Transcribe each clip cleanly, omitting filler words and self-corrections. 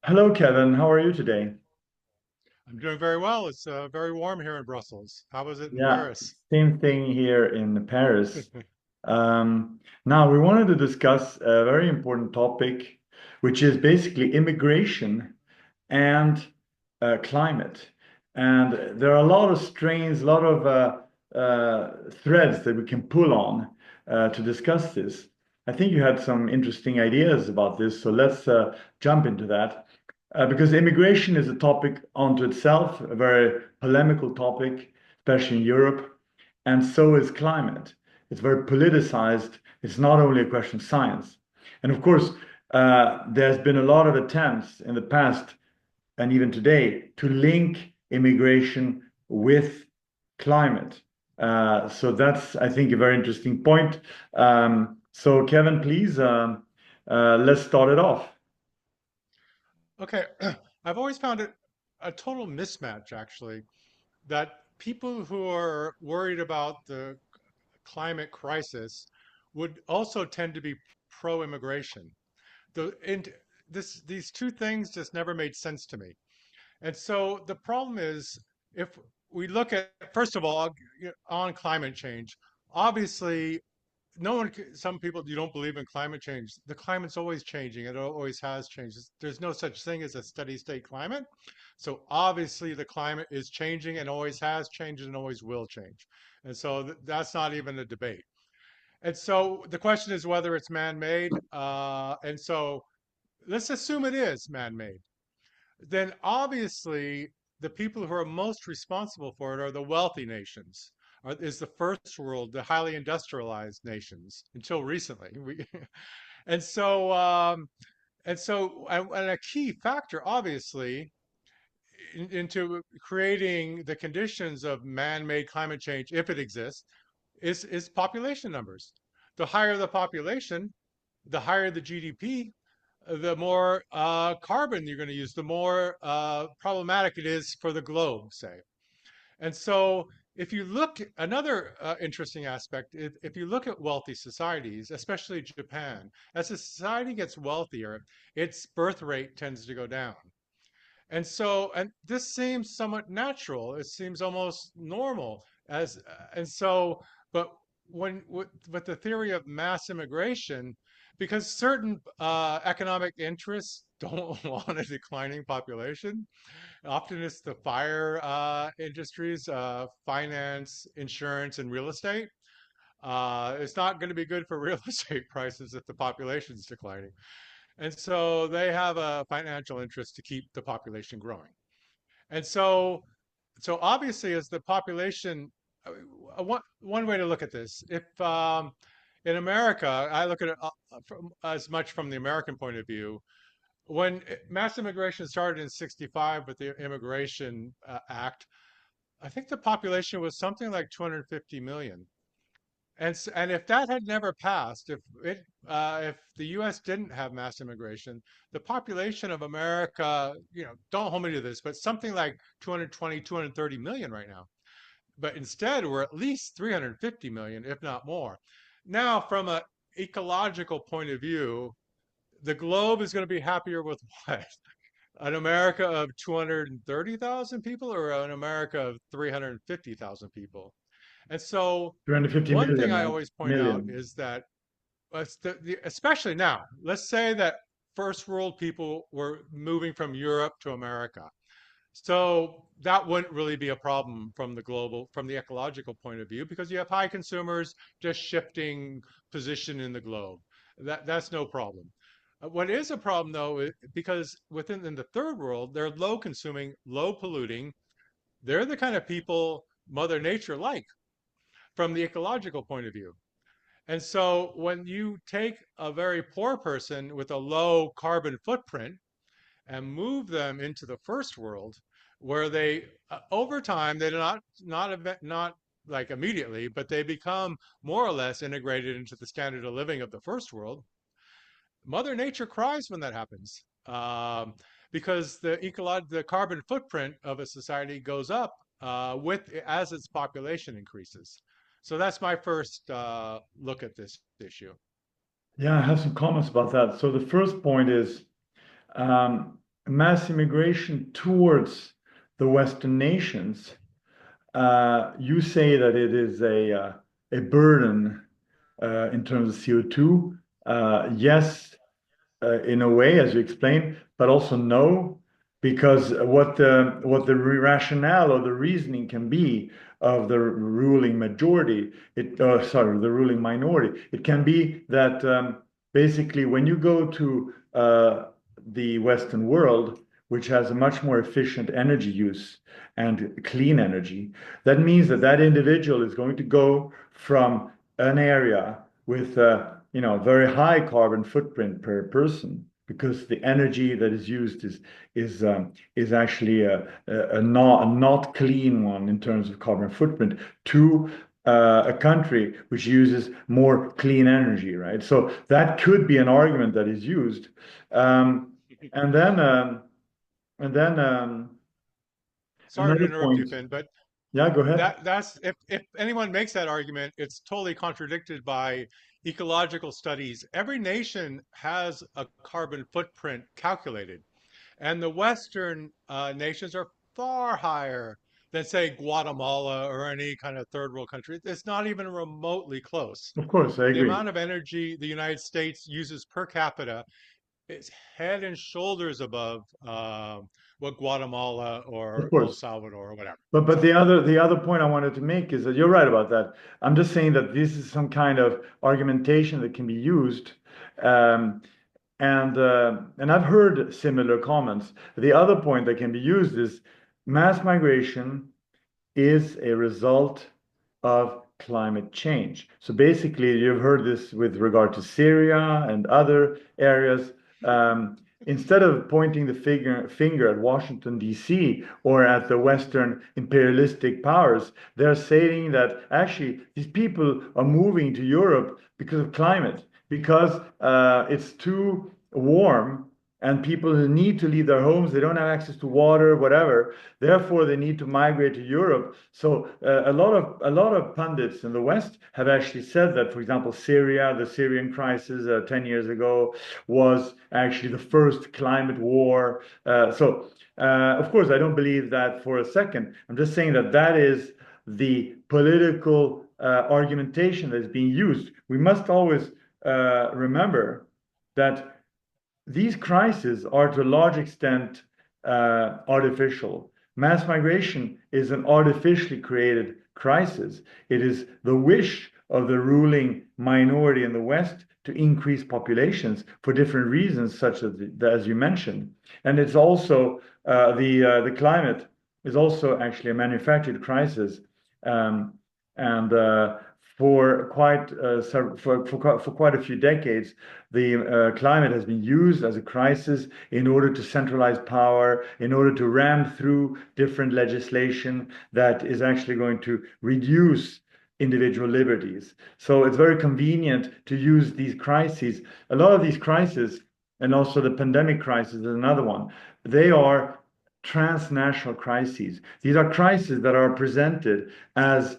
Hello, Kevin. How are you today? I'm doing very well. It's very warm here in Brussels. How is it in Yeah, Paris? same thing here in Paris. Now, we wanted to discuss a very important topic, which is basically immigration and climate. And there are a lot of strains, a lot of threads that we can pull on to discuss this. I think you had some interesting ideas about this, so let's jump into that. Because immigration is a topic unto itself, a very polemical topic, especially in Europe, and so is climate. It's very politicized. It's not only a question of science. And of course, there's been a lot of attempts in the past and even today to link immigration with climate. So that's, I think, a very interesting point. So, Kevin, please, let's start it off. Okay, I've always found it a total mismatch, actually, that people who are worried about the climate crisis would also tend to be pro-immigration. And these two things just never made sense to me. And so the problem is, if we look at, first of all, on climate change, obviously no one some people, you don't believe in climate change. The climate's always changing. It always has changed. There's no such thing as a steady state climate. So obviously the climate is changing and always has changed and always will change. And so that's not even a debate. And so the question is whether it's man-made. And so let's assume it is man-made. Then obviously the people who are most responsible for it are the wealthy nations, is the first world, the highly industrialized nations until recently. And so, and a key factor, obviously, into creating the conditions of man-made climate change, if it exists, is population numbers. The higher the population, the higher the GDP, the more carbon you're going to use, the more problematic it is for the globe, say. And so, if you look, another interesting aspect, if you look at wealthy societies, especially Japan, as a society gets wealthier, its birth rate tends to go down. And so, and this seems somewhat natural. It seems almost normal and so, but with the theory of mass immigration, because certain economic interests don't want a declining population, often it's the fire industries, finance, insurance, and real estate. It's not going to be good for real estate prices if the population is declining. And so they have a financial interest to keep the population growing. And so obviously, as the population, one way to look at this, if in America, I look at it as much from the American point of view. When mass immigration started in '65 with the Immigration Act, I think the population was something like 250 million. And if that had never passed, if the U.S. didn't have mass immigration, the population of America, don't hold me to this, but something like 220, 230 million right now. But instead, we're at least 350 million, if not more. Now, from an ecological point of view, the globe is going to be happier with what? An America of 230,000 people or an America of 350,000 people? And so, 250 one thing million, I right? always point out Million. is that, especially now, let's say that first world people were moving from Europe to America. So that wouldn't really be a problem from the ecological point of view, because you have high consumers just shifting position in the globe. That's no problem. What is a problem though, because in the third world, they're low consuming, low polluting. They're the kind of people Mother Nature like from the ecological point of view. And so when you take a very poor person with a low carbon footprint and move them into the first world, where they over time they're not like immediately, but they become more or less integrated into the standard of living of the first world. Mother Nature cries when that happens, because the carbon footprint of a society goes up with as its population increases. So that's my first look at this issue. Yeah, I have some comments about that. So the first point is, um, mass immigration towards the Western nations, you say that it is a burden in terms of CO2. Yes, in a way, as you explained, but also no, because what the rationale or the reasoning can be of the ruling majority, sorry, the ruling minority, it can be that basically when you go to the Western world, which has a much more efficient energy use and clean energy, that means that that individual is going to go from an area with very high carbon footprint per person because the energy that is used is actually a not clean one in terms of carbon footprint to a country which uses more clean energy, right? So that could be an argument that is used. Um, and then and then Sorry to another interrupt you, point. Finn, but Yeah, go ahead. that's if anyone makes that argument, it's totally contradicted by ecological studies. Every nation has a carbon footprint calculated, and the Western nations are far higher than, say, Guatemala or any kind of third world country. It's not even remotely close. Of course, I The agree. amount of energy the United States uses per capita is head and shoulders above what Guatemala Of or El course. Salvador or whatever. But So, the other point I wanted to make is that you're right about that. I'm just saying that this is some kind of argumentation that can be used, um, and I've heard similar comments. The other point that can be used is mass migration is a result of climate change. So basically, you've heard this with regard to Syria and other areas. Um, Instead of pointing the finger at Washington, D.C., or at the Western imperialistic powers, they're saying that actually these people are moving to Europe because of climate, because it's too warm and people need to leave their homes, they don't have access to water, whatever. Therefore, they need to migrate to Europe. So a lot of pundits in the West have actually said that, for example, Syria, the Syrian crisis 10 years ago, was actually the first climate war. Of course, I don't believe that for a second. I'm just saying that that is the political argumentation that is being used. We must always remember that these crises are to a large extent artificial. Mass migration is an artificially created crisis. It is the wish of the ruling minority in the West to increase populations for different reasons, such as you mentioned. And it's also the climate is also actually a manufactured crisis, um, and for quite a few decades, the climate has been used as a crisis in order to centralize power, in order to ram through different legislation that is actually going to reduce individual liberties. So it's very convenient to use these crises. A lot of these crises, and also the pandemic crisis is another one, they are transnational crises. These are crises that are presented as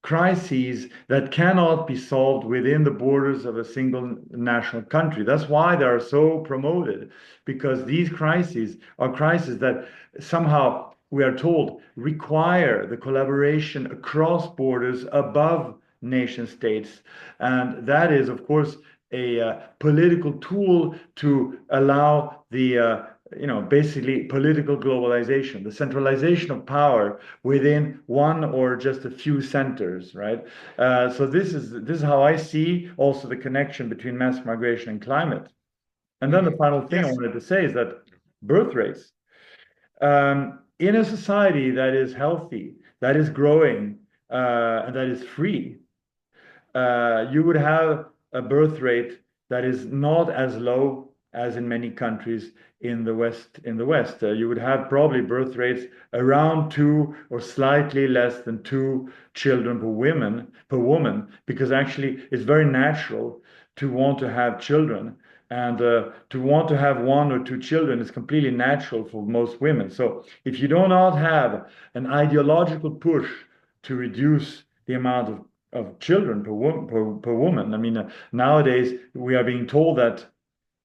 crises that cannot be solved within the borders of a single national country. That's why they are so promoted, because these crises are crises that somehow we are told require the collaboration across borders above nation states. And that is, of course, a political tool to allow the basically political globalization, the centralization of power within one or just a few centers, right? So this is how I see also the connection between mass migration and climate. And then the mhm. final thing I Yes. wanted to say is that birth rates in a society that is healthy, that is growing, and that is free, you would have a birth rate that is not as low as in many countries in the West. In the West, you would have probably birth rates around two or slightly less than two children per woman, because actually it's very natural to want to have children. And to want to have one or two children is completely natural for most women. So if you do not have an ideological push to reduce the amount of children per woman. I mean, nowadays we are being told that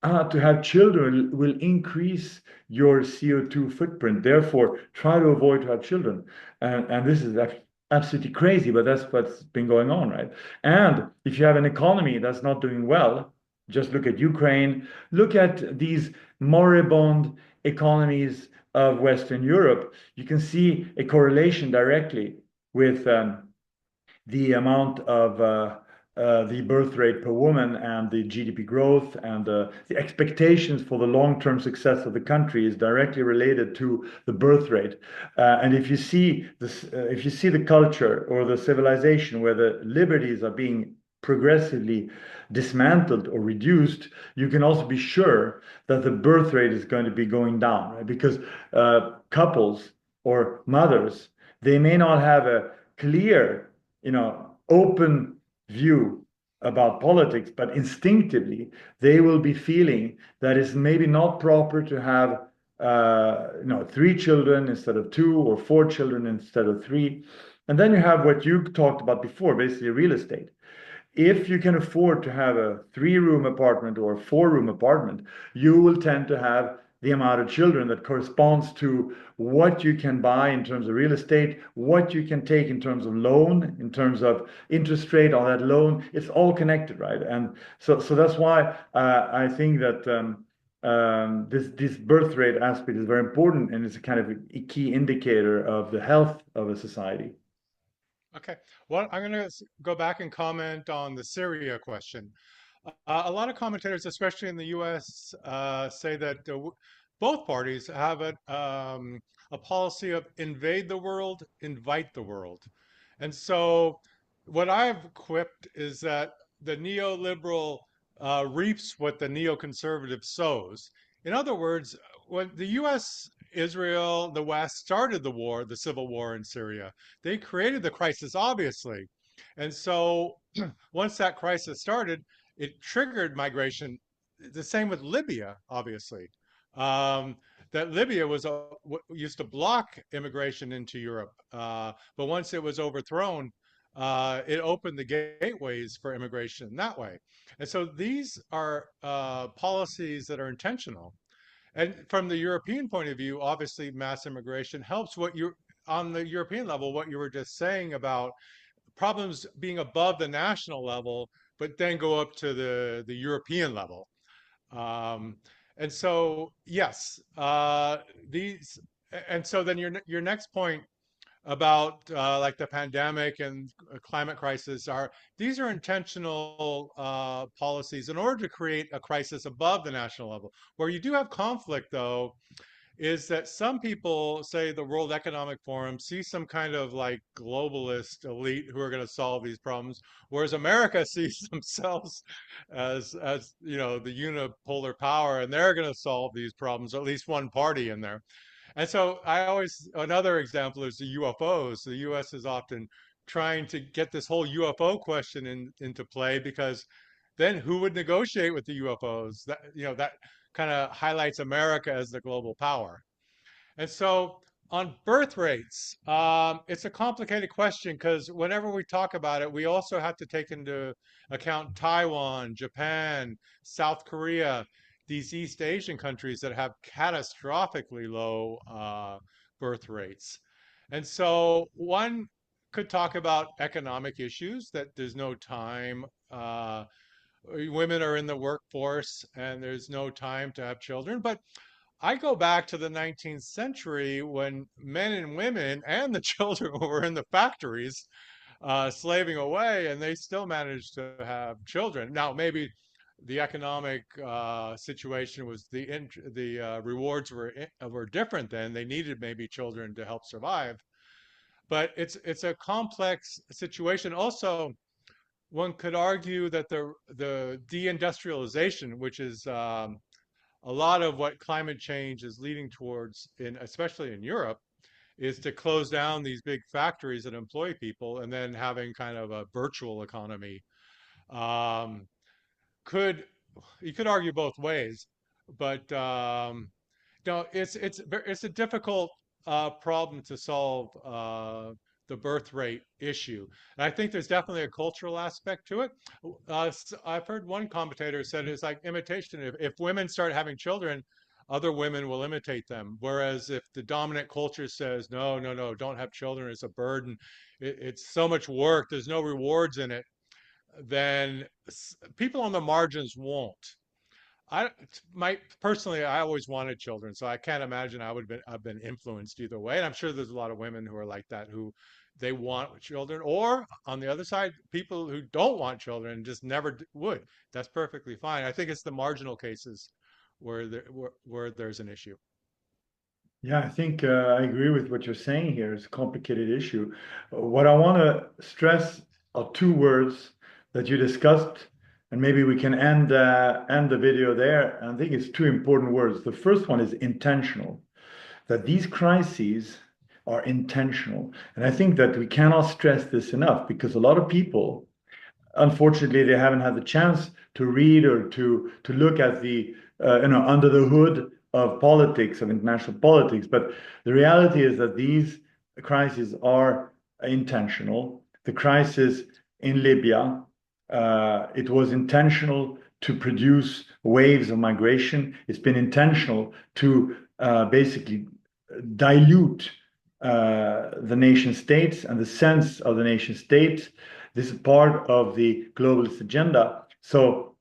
To have children will increase your CO2 footprint. Therefore, try to avoid to have children. And this is absolutely crazy, but that's what's been going on, right? And if you have an economy that's not doing well, just look at Ukraine, look at these moribund economies of Western Europe. You can see a correlation directly with the amount of the birth rate per woman and the GDP growth and the expectations for the long-term success of the country is directly related to the birth rate. And if you see this, if you see the culture or the civilization where the liberties are being progressively dismantled or reduced, you can also be sure that the birth rate is going to be going down, right? Because couples or mothers, they may not have a clear, open view about politics, but instinctively they will be feeling that it's maybe not proper to have three children instead of two or four children instead of three. And then you have what you talked about before, basically real estate. If you can afford to have a three-room apartment or a four-room apartment, you will tend to have the amount of children that corresponds to what you can buy in terms of real estate, what you can take in terms of loan, in terms of interest rate on that loan. It's all connected, right? And so that's why I think that this birth rate aspect is very important, and it's a kind of a key indicator of the health of a society. Okay. Well, I'm going to go back and comment on the Syria question. A lot of commentators, especially in the U.S., say that both parties have a policy of invade the world, invite the world. And so, what I've quipped is that the neoliberal reaps what the neoconservative sows. In other words, when the U.S., Israel, the West started the war, the civil war in Syria, they created the crisis, obviously. And so, once that crisis started, it triggered migration. The same with Libya, obviously. Um, that Libya used to block immigration into Europe, but once it was overthrown, it opened the gateways for immigration that way. And so these are policies that are intentional. And from the European point of view, obviously, mass immigration helps what you on the European level, what you were just saying about problems being above the national level, but then go up to the European level. Um, and so, yes, these, and so then your next point about like the pandemic and climate crisis are these are intentional policies in order to create a crisis above the national level. Where you do have conflict, though, is that some people say the World Economic Forum see some kind of like globalist elite who are going to solve these problems, whereas America sees themselves as the unipolar power, and they're going to solve these problems. At least one party in there. And so I always another example is the UFOs. The U.S. is often trying to get this whole UFO question into play because then who would negotiate with the UFOs? That kind of highlights America as the global power. And so on birth rates, it's a complicated question because whenever we talk about it, we also have to take into account Taiwan, Japan, South Korea, these East Asian countries that have catastrophically low birth rates. And so one could talk about economic issues that there's no time. Women are in the workforce and there's no time to have children. But I go back to the 19th century when men and women and the children were in the factories slaving away, and they still managed to have children. Now, maybe the economic situation was the rewards were different then. They needed maybe children to help survive, but it's a complex situation. Also, one could argue that the deindustrialization, which is a lot of what climate change is leading towards, in especially in Europe, is to close down these big factories that employ people and then having kind of a virtual economy. Um, could You could argue both ways, but no, it's a difficult problem to solve the birth rate issue. And I think there's definitely a cultural aspect to it. I've heard one commentator said it's like imitation. If women start having children, other women will imitate them. Whereas if the dominant culture says, no, no, no, don't have children, it's a burden, it's so much work, there's no rewards in it, then people on the margins won't. I my personally, I always wanted children, so I can't imagine I've been influenced either way. And I'm sure there's a lot of women who are like that who they want children, or on the other side, people who don't want children and just never would. That's perfectly fine. I think it's the marginal cases where there's an issue. Yeah, I think I agree with what you're saying here. It's a complicated issue. What I want to stress are two words that you discussed, and maybe we can end the video there. And I think it's two important words. The first one is intentional, that these crises are intentional. And I think that we cannot stress this enough because a lot of people, unfortunately, they haven't had the chance to read or to look at the under the hood of politics, of international politics. But the reality is that these crises are intentional. The crisis in Libya, it was intentional to produce waves of migration. It's been intentional to basically dilute the nation states and the sense of the nation state. This is part of the globalist agenda. So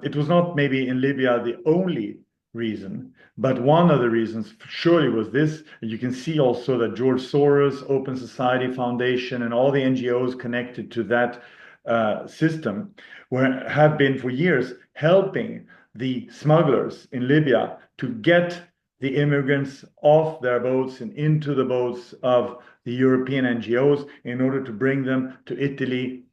it was not maybe in Libya the only reason, but one of the reasons surely was this. You can see also that George Soros, Open Society Foundation, and all the NGOs connected to that system have been for years helping the smugglers in Libya to get the immigrants off their boats and into the boats of the European NGOs in order to bring them to Italy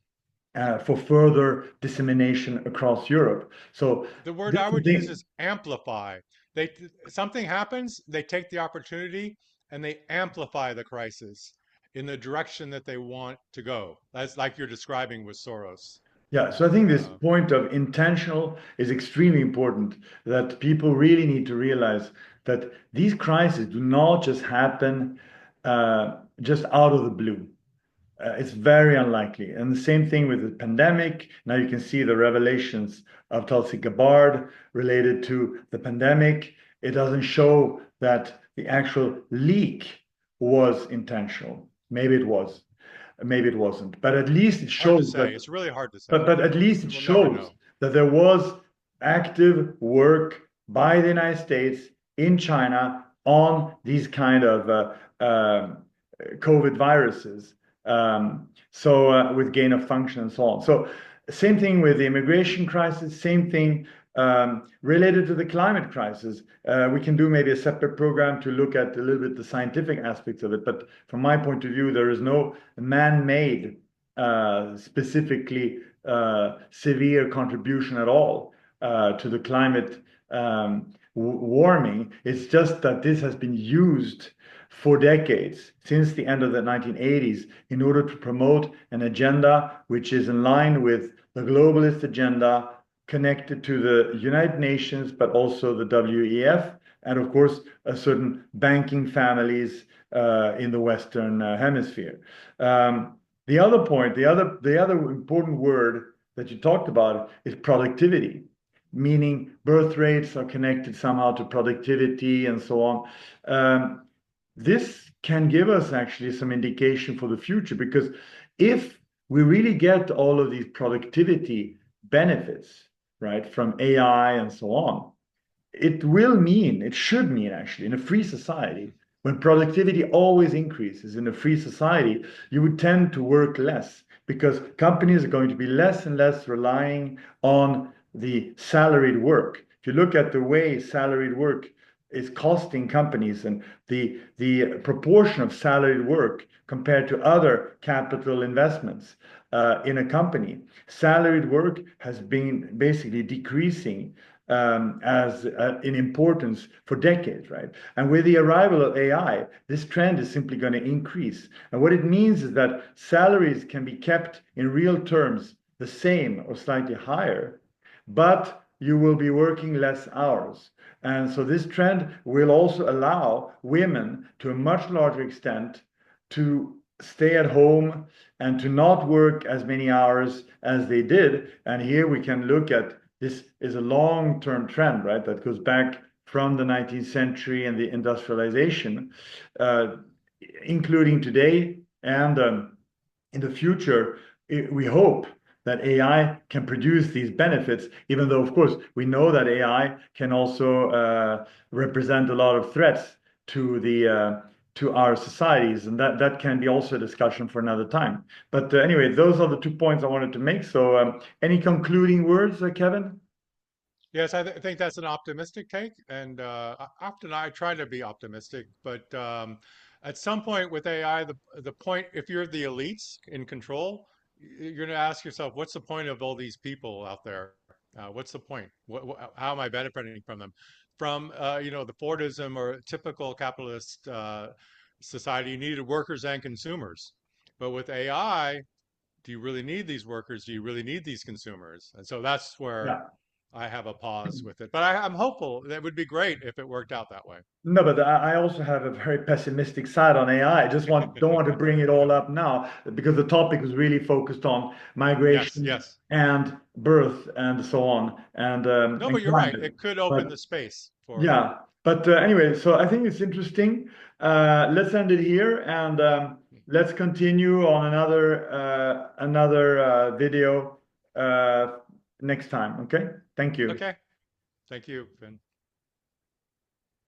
for further dissemination across Europe. So The word this I is would use is amplify. They something happens, they take the opportunity and they amplify the crisis in the direction that they want to go. That's like you're describing with Soros. yeah, so I think this Uh, point of intentional is extremely important, that people really need to realize that these crises do not just happen just out of the blue. It's very unlikely. And the same thing with the pandemic. Now you can see the revelations of Tulsi Gabbard related to the pandemic. It doesn't show that the actual leak was intentional. Maybe it was, maybe it wasn't. But at least it hard to shows say. that, It's really hard to say. but at least it We'll never shows know. that there was active work by the United States in China on these kind of COVID viruses. With gain of function and so on. So same thing with the immigration crisis, same thing related to the climate crisis. We can do maybe a separate program to look at a little bit the scientific aspects of it. But from my point of view, there is no man-made, specifically severe contribution at all to the climate warming. It's just that this has been used for decades, since the end of the 1980s, in order to promote an agenda which is in line with the globalist agenda connected to the United Nations, but also the WEF, and of course, certain banking families in the Western Hemisphere. The other point, the other important word that you talked about is productivity, meaning birth rates are connected somehow to productivity and so on. This can give us actually some indication for the future, because if we really get all of these productivity benefits, right, from AI and so on, it should mean actually in a free society, when productivity always increases in a free society, you would tend to work less because companies are going to be less and less relying on the salaried work. If you look at the way salaried work is costing companies and the proportion of salaried work compared to other capital investments in a company, salaried work has been basically decreasing as in importance for decades, right? And with the arrival of AI, this trend is simply going to increase. And what it means is that salaries can be kept in real terms the same or slightly higher, but you will be working less hours. And so this trend will also allow women to a much larger extent to stay at home and to not work as many hours as they did. And here we can look at this is a long-term trend, right? That goes back from the 19th century and the industrialization, uh, including today and in the future. We hope that AI can produce these benefits, even though, of course, we know that AI can also represent a lot of threats to the to our societies, and that can be also a discussion for another time. But anyway, those are the 2 points I wanted to make. So, any concluding words, Kevin? Yes, I think that's an optimistic take, and often I try to be optimistic. But at some point with AI, the point, if you're the elites in control, you're going to ask yourself, what's the point of all these people out there? What's the point? How am I benefiting from them? From the Fordism or typical capitalist society, you needed workers and consumers. But with AI, do you really need these workers? Do you really need these consumers? And so that's where Yeah. I have a pause with it. But I'm hopeful. That would be great if it worked out that way. No, but I also have a very pessimistic side on AI. I just don't want to bring it all up now because the topic was really focused on Yes, migration yes. and birth and so on No, and but you're right. climate. It could open But the space for. yeah, but anyway, so I think it's interesting. Let's end it here and let's continue on another video uh, next time. Okay, thank you. Okay. Thank you, Finn.